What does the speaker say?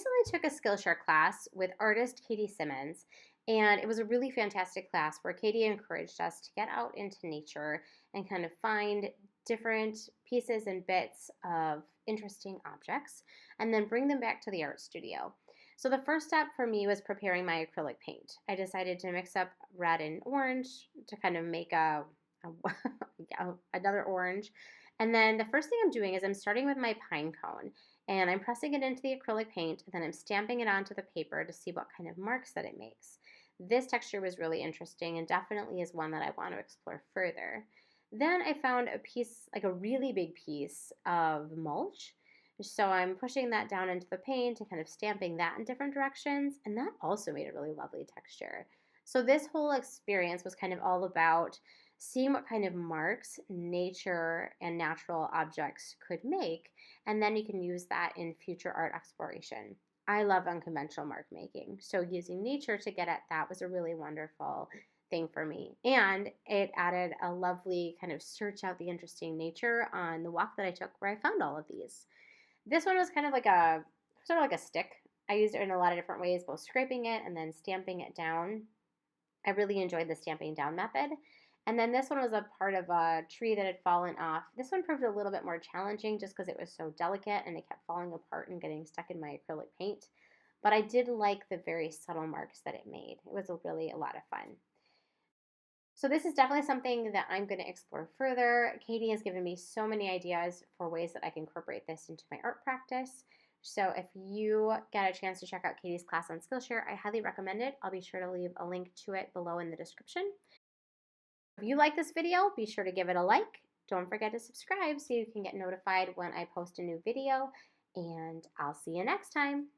recently took a Skillshare class with artist Katie Simmons, and it was a really fantastic class where Katie encouraged us to get out into nature and kind of find different pieces and bits of interesting objects and then bring them back to the art studio. So the first step for me was preparing my acrylic paint. I decided to mix up red and orange to kind of make another orange. And then the first thing I'm doing is I'm starting with my pine cone and I'm pressing it into the acrylic paint and then I'm stamping it onto the paper to see what kind of marks that it makes. This texture was really interesting and definitely is one that I want to explore further. Then I found a piece, like a really big piece of mulch. So I'm pushing that down into the paint and kind of stamping that in different directions, and that also made a really lovely texture. So this whole experience was kind of all about seeing what kind of marks nature and natural objects could make, and then you can use that in future art exploration. I love unconventional mark making, so using nature to get at that was a really wonderful thing for me. And it added a lovely kind of search out the interesting nature on the walk that I took where I found all of these. This one was kind of like a sort of like a stick. I used it in a lot of different ways, both scraping it and then stamping it down. I really enjoyed the stamping down method. And then this one was a part of a tree that had fallen off. This one proved a little bit more challenging just because it was so delicate and it kept falling apart and getting stuck in my acrylic paint. But I did like the very subtle marks that it made. It was really a lot of fun. So this is definitely something that I'm going to explore further. Katie has given me so many ideas for ways that I can incorporate this into my art practice. So if you get a chance to check out Katie's class on Skillshare, I highly recommend it. I'll be sure to leave a link to it below in the description. If you like this video, be sure to give it a like. Don't forget to subscribe so you can get notified when I post a new video, and I'll see you next time.